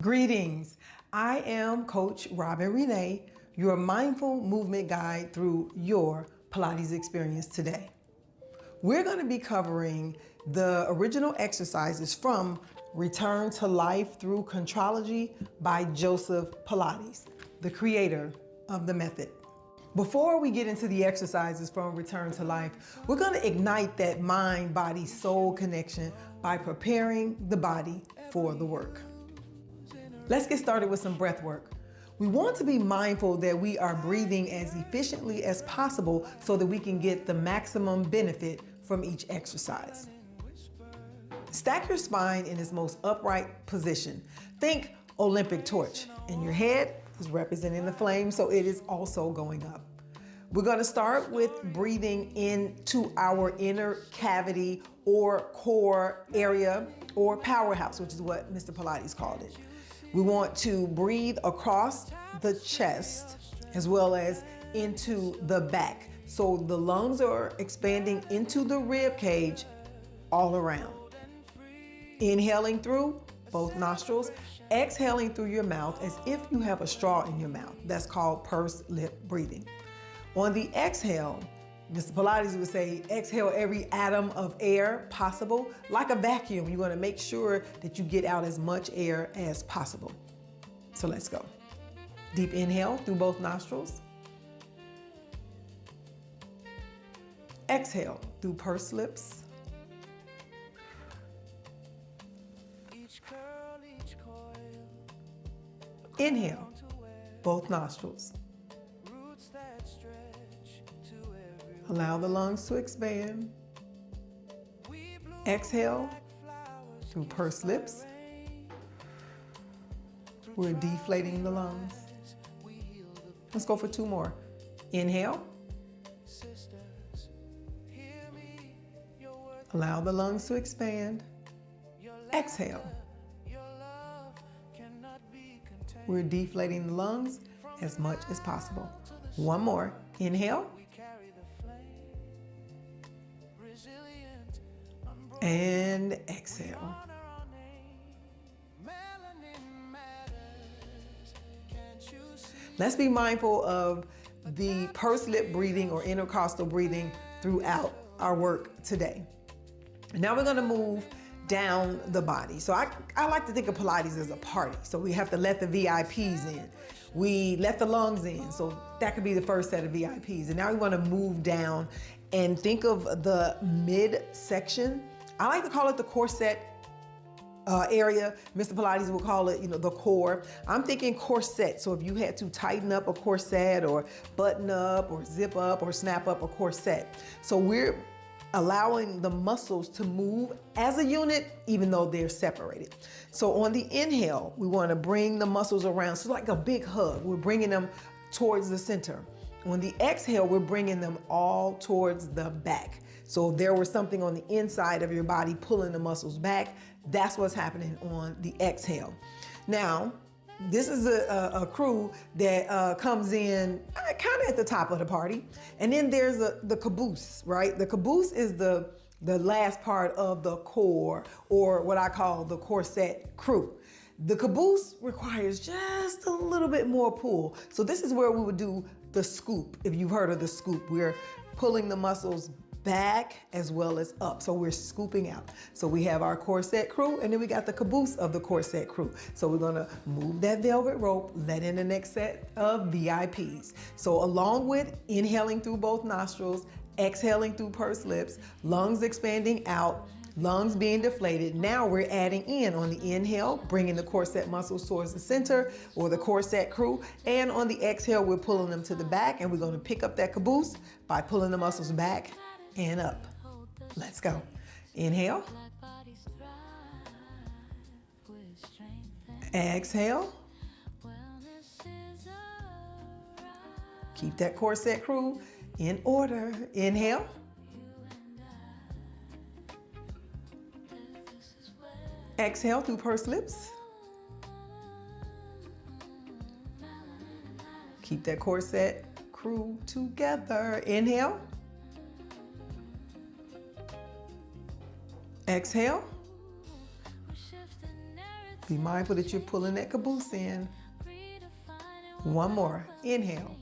Greetings. I am Coach Robin Renee, your mindful movement guide through your Pilates experience today. We're going to be covering the original exercises from Return to Life Through Contrology by Joseph Pilates, the creator of the method. Before we get into the exercises from Return to Life, we're going to ignite that mind, body, soul connection by preparing the body for the work. Let's get started with some breath work. We want to be mindful that we are breathing as efficiently as possible so that we can get the maximum benefit from each exercise. Stack your spine in its most upright position. Think Olympic torch, and your head is representing the flame, so it is also going up. We're going to start with breathing into our inner cavity or core area or powerhouse, which is what Mr. Pilates called it. We want to breathe across the chest as well as into the back. So the lungs are expanding into the rib cage all around. Inhaling through both nostrils, exhaling through your mouth as if you have a straw in your mouth. That's called pursed lip breathing. On the exhale, Mr. Pilates would say, exhale every atom of air possible. Like a vacuum, you want to make sure that you get out as much air as possible. So let's go. Deep inhale through both nostrils. Exhale through pursed lips. Inhale, both nostrils. Allow the lungs to expand. Exhale through pursed lips. We're deflating the lungs. Let's go for two more. Inhale. Allow the lungs to expand. Exhale. We're deflating the lungs as much as possible. One more. Inhale. And exhale. Let's be mindful of the pursed lip breathing or intercostal breathing throughout our work today. And now we're going to move down the body. So I like to think of Pilates as a party. So we have to let the VIPs in. We let the lungs in. So that could be the first set of VIPs. And now we want to move down and think of the midsection. I like to call it the corset area. Mr. Pilates will call it, the core. I'm thinking corset. So if you had to tighten up a corset or button up or zip up or snap up a corset. So we're allowing the muscles to move as a unit, even though they're separated. So on the inhale, we want to bring the muscles around. So like a big hug, we're bringing them towards the center. On the exhale, we're bringing them all towards the back. So if there was something on the inside of your body pulling the muscles back, that's what's happening on the exhale. Now, this is a crew that comes in kind of at the top of the party. And then there's the caboose, right? The caboose is the last part of the core, or what I call the corset crew. The caboose requires just a little bit more pull. So this is where we would do the scoop. If you've heard of the scoop, we're pulling the muscles back as well as up. So we're scooping out. So we have our corset crew, and then we got the caboose of the corset crew. So we're gonna move that velvet rope, let in the next set of VIPs. So along with inhaling through both nostrils, exhaling through pursed lips, lungs expanding out, lungs being deflated. Now we're adding in on the inhale, bringing the corset muscles towards the center or the corset crew. And on the exhale, we're pulling them to the back, and we're going to pick up that caboose by pulling the muscles back and up. Let's go. Inhale. Exhale. Keep that corset crew in order. Inhale. Exhale through pursed lips. Keep that corset crew together. Inhale. Exhale. Be mindful that you're pulling that caboose in. One more. Inhale.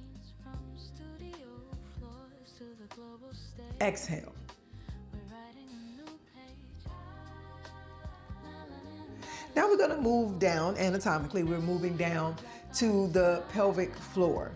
Exhale. Now we're going to move down anatomically. We're moving down to the pelvic floor.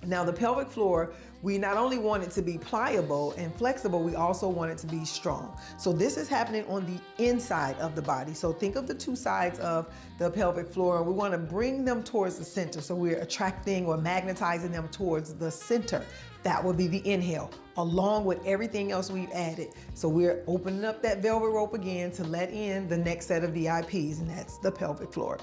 Now the pelvic floor, we not only want it to be pliable and flexible, we also want it to be strong. So this is happening on the inside of the body. So think of the two sides of the pelvic floor. We want to bring them towards the center. So we're attracting or magnetizing them towards the center. That would be the inhale, along with everything else we've added. So we're opening up that velvet rope again to let in the next set of VIPs, and that's the pelvic floor.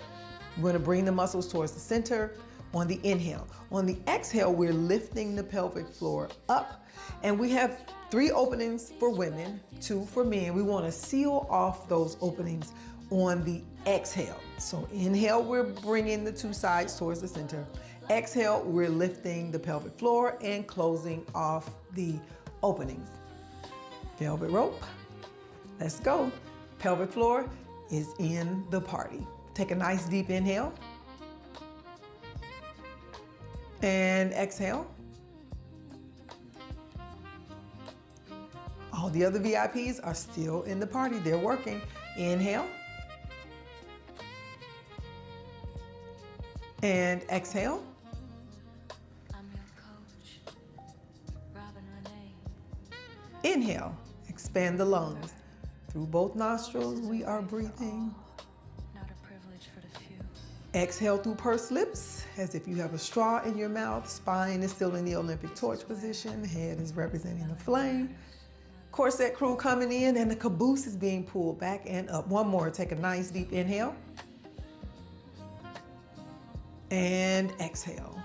We're going to bring the muscles towards the center on the inhale. On the exhale, we're lifting the pelvic floor up, and we have 3 openings for women, 2 for men. We want to seal off those openings on the exhale. So inhale, we're bringing the 2 sides towards the center. Exhale, we're lifting the pelvic floor and closing off the openings. Velvet rope, let's go. Pelvic floor is in the party. Take a nice deep inhale. And exhale. All the other VIPs are still in the party. They're working. Inhale. And exhale. Inhale. Expand the lungs. Through both nostrils, we are breathing. Exhale through pursed lips, as if you have a straw in your mouth. Spine is still in the Olympic torch position. Head is representing the flame. Corset crew coming in, and the caboose is being pulled back and up. One more. Take a nice deep inhale. And exhale.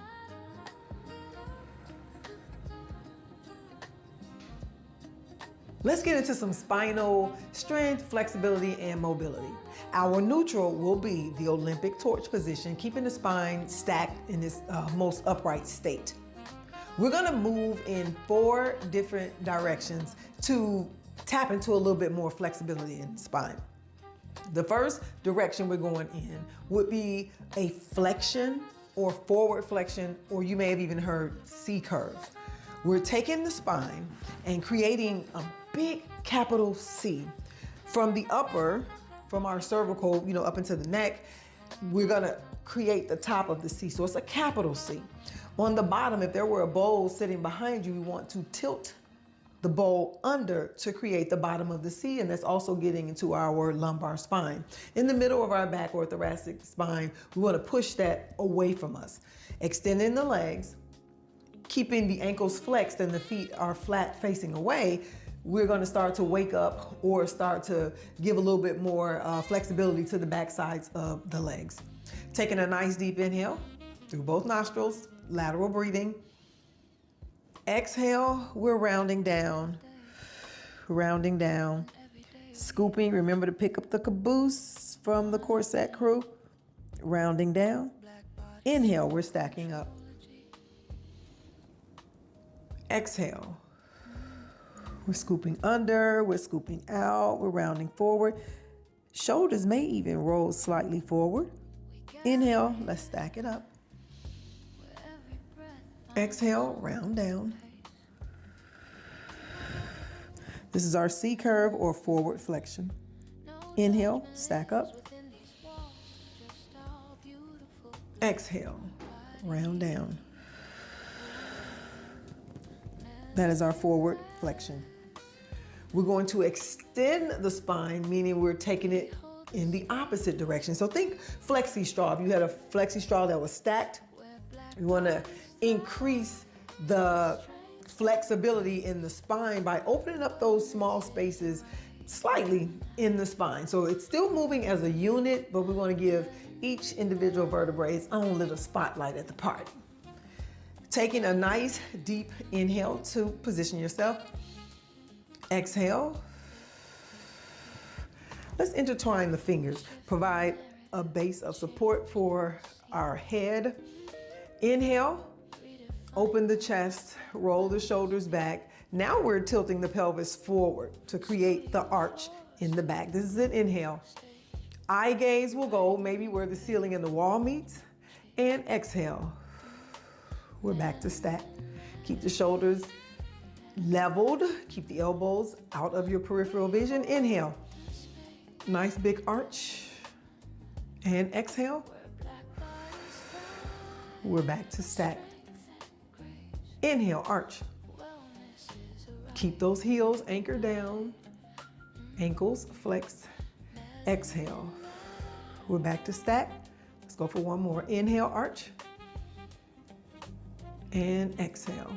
Let's get into some spinal strength, flexibility, and mobility. Our neutral will be the Olympic torch position, keeping the spine stacked in its most upright state. We're gonna move in 4 different directions to tap into a little bit more flexibility in the spine. The first direction we're going in would be a flexion or forward flexion, or you may have even heard C curve. We're taking the spine and creating a big capital C. From the upper, from our cervical, up into the neck, we're gonna create the top of the C. So it's a capital C. On the bottom, if there were a bowl sitting behind you, we want to tilt the bowl under to create the bottom of the C, and that's also getting into our lumbar spine. In the middle of our back or thoracic spine, we want to push that away from us. Extending the legs, keeping the ankles flexed and the feet are flat facing away, we're going to start to wake up or start to give a little bit more flexibility to the back sides of the legs. Taking a nice deep inhale through both nostrils, lateral breathing. Exhale, we're rounding down. Scooping, remember to pick up the caboose from the corset crew. Rounding down. Inhale, we're stacking up. Exhale. We're scooping under, we're scooping out, we're rounding forward. Shoulders may even roll slightly forward. Inhale, let's stack it up. Exhale, round down. This is our C curve or forward flexion. Inhale, stack up. Exhale, round down. That is our forward flexion. We're going to extend the spine, meaning we're taking it in the opposite direction. So think flexi straw. If you had a flexi straw that was stacked, you want to increase the flexibility in the spine by opening up those small spaces slightly in the spine. So it's still moving as a unit, but we want to give each individual vertebrae its own little spotlight at the party. Taking a nice deep inhale to position yourself. Exhale. Let's intertwine the fingers. Provide a base of support for our head. Inhale. Open the chest, roll the shoulders back. Now we're tilting the pelvis forward to create the arch in the back. This is an inhale. Eye gaze will go maybe where the ceiling and the wall meets. And exhale. We're back to stack. Keep the shoulders leveled. Keep the elbows out of your peripheral vision. Inhale. Nice big arch. And exhale. We're back to stack. Inhale, arch. Keep those heels anchored down. Ankles flexed. Exhale. We're back to stack. Let's go for one more. Inhale, arch. And exhale.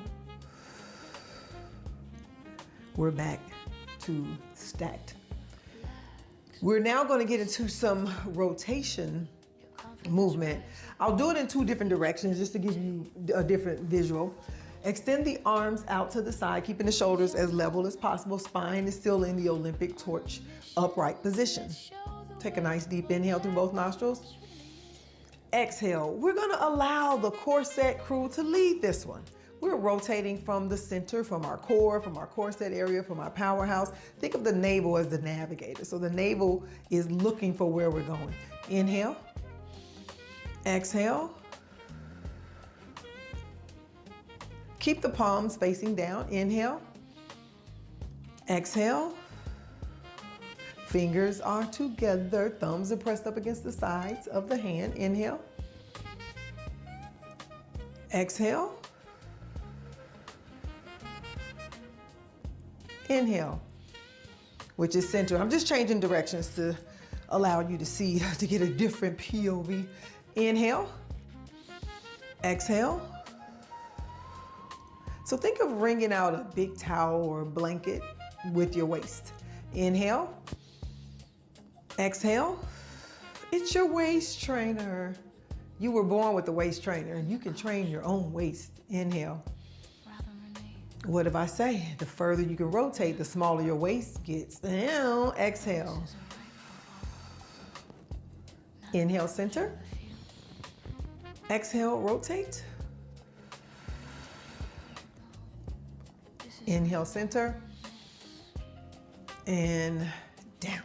We're back to stacked. We're now going to get into some rotation movement. I'll do it in two different directions just to give you a different visual. Extend the arms out to the side, keeping the shoulders as level as possible. Spine is still in the Olympic torch upright position. Take a nice deep inhale through both nostrils. Exhale. We're going to allow the corset crew to lead this one. We're rotating from the center, from our corset area, from our powerhouse. Think of the navel as the navigator. So the navel is looking for where we're going. Inhale. Exhale. Keep the palms facing down. Inhale. Exhale. Fingers are together. Thumbs are pressed up against the sides of the hand. Inhale. Exhale. Inhale, which is center. I'm just changing directions to allow you to see, to get a different POV. Inhale. Exhale. So think of wringing out a big towel or blanket with your waist. Inhale. Exhale. It's your waist trainer. You were born with a waist trainer and you can train your own waist. Inhale. What if I say? The further you can rotate, the smaller your waist gets. Now, exhale. Inhale, center. Exhale, rotate. Inhale, center. And down.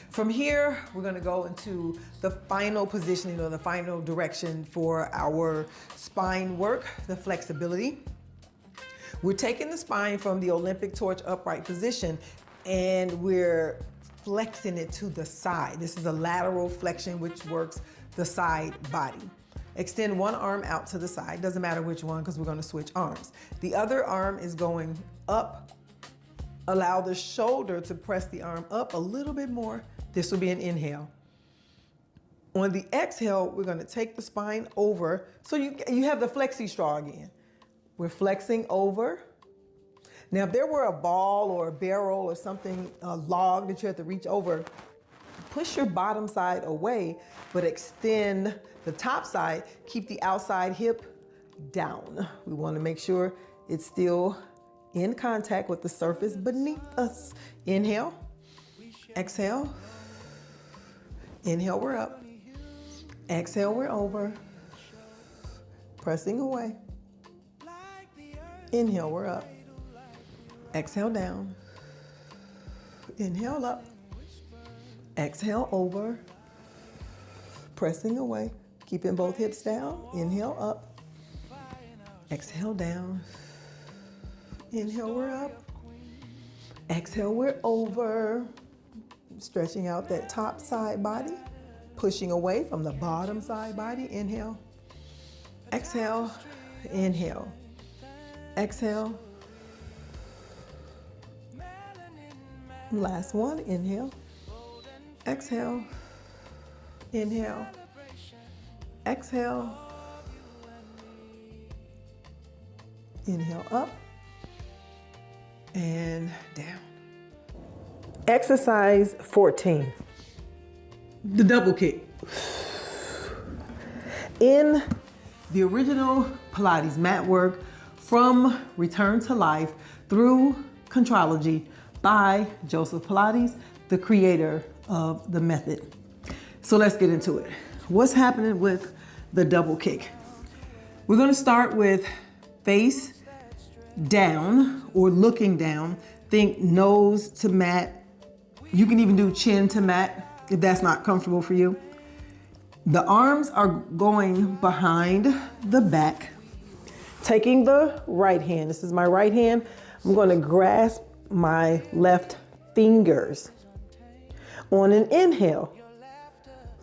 From here, we're gonna go into the final positioning or the final direction for our spine work, the flexibility. We're taking the spine from the Olympic torch upright position and we're flexing it to the side. This is a lateral flexion which works the side body. Extend one arm out to the side, doesn't matter which one because we're going to switch arms. The other arm is going up. Allow the shoulder to press the arm up a little bit more. This will be an inhale. On the exhale, we're going to take the spine over. So you have the flexi straw again. We're flexing over. Now, if there were a ball or a barrel or something, a log that you have to reach over, push your bottom side away, but extend the top side. Keep the outside hip down. We want to make sure it's still in contact with the surface beneath us. Inhale, exhale. Inhale, we're up. Exhale, we're over. Pressing away. Inhale, we're up. Exhale, down. Inhale, up. Exhale, over. Pressing away. Keeping both hips down. Inhale, up. Exhale, down. Inhale, we're up. Exhale, we're over. Stretching out that top side body. Pushing away from the bottom side body. Inhale. Exhale. Inhale. Exhale. Last one. Inhale. Exhale. Inhale. Exhale. Inhale up and down. Exercise 14. The double kick. In the original Pilates mat work from Return to Life through Contrology by Joseph Pilates, the creator of the method. So let's get into it. What's happening with the double kick? We're going to start with face down or looking down. Think nose to mat. You can even do chin to mat. if that's not comfortable for you. The arms are going behind the back. Taking the right hand, this is my right hand, I'm going to grasp my left fingers. On an inhale,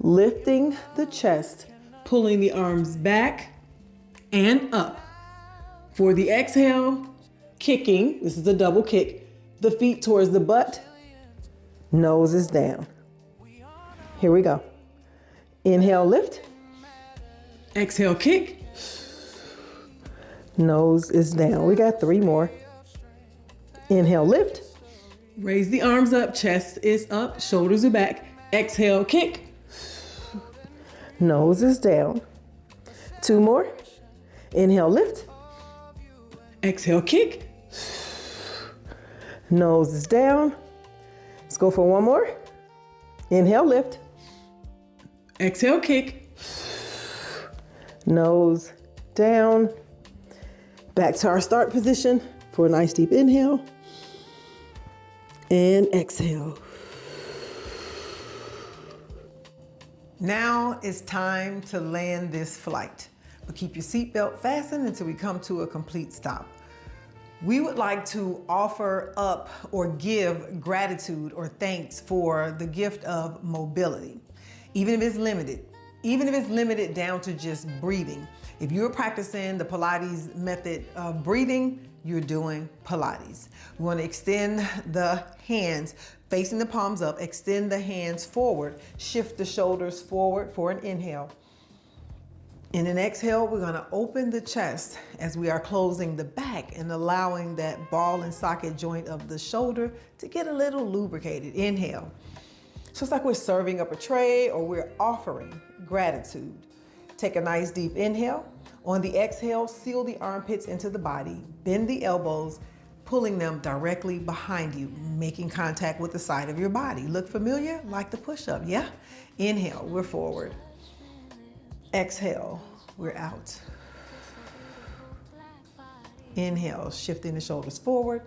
lifting the chest, pulling the arms back and up. For the exhale, kicking, this is a double kick, the feet towards the butt, nose is down. Here we go. Inhale, lift. Exhale, kick. Nose is down. We got 3 more. Inhale, lift. Raise the arms up, chest is up, shoulders are back. Exhale, kick. Nose is down. 2 more. Inhale, lift. Exhale, kick. Nose is down. Let's go for 1 more. Inhale, lift. Exhale, kick. Nose down. Back to our start position for a nice deep inhale. And exhale. Now it's time to land this flight. But keep your seatbelt fastened until we come to a complete stop. We would like to offer up or give gratitude or thanks for the gift of mobility, even if it's limited down to just breathing. If you're practicing the Pilates method of breathing, you're doing Pilates. We want to extend the hands facing the palms up, extend the hands forward, shift the shoulders forward for an inhale. In an exhale, we're going to open the chest as we are closing the back and allowing that ball and socket joint of the shoulder to get a little lubricated. Inhale. So it's like we're serving up a tray or we're offering gratitude. Take a nice deep inhale. On the exhale, seal the armpits into the body, bend the elbows, pulling them directly behind you, making contact with the side of your body. Look familiar? Like the push-up, yeah? Inhale, we're forward. Exhale, we're out. Inhale, shifting the shoulders forward.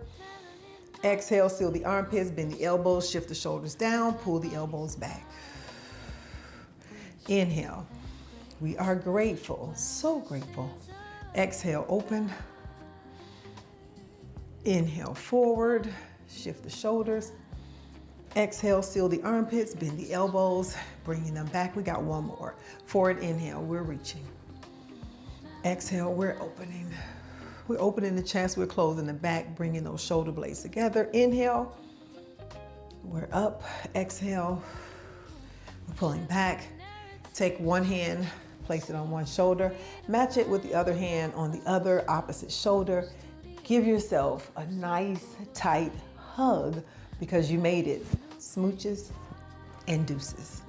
Exhale, seal the armpits, bend the elbows, shift the shoulders down, pull the elbows back. Inhale, we are grateful, so grateful. Exhale, open. Inhale, forward, shift the shoulders. Exhale, seal the armpits, bend the elbows, bringing them back. We got 1 more. Forward inhale, we're reaching. Exhale, we're opening. We're opening the chest, we're closing the back, bringing those shoulder blades together. Inhale, we're up. Exhale, we're pulling back. Take 1 hand, place it on 1 shoulder, match it with the other hand on the other opposite shoulder. Give yourself a nice, tight hug because you made it. Smooches and deuces.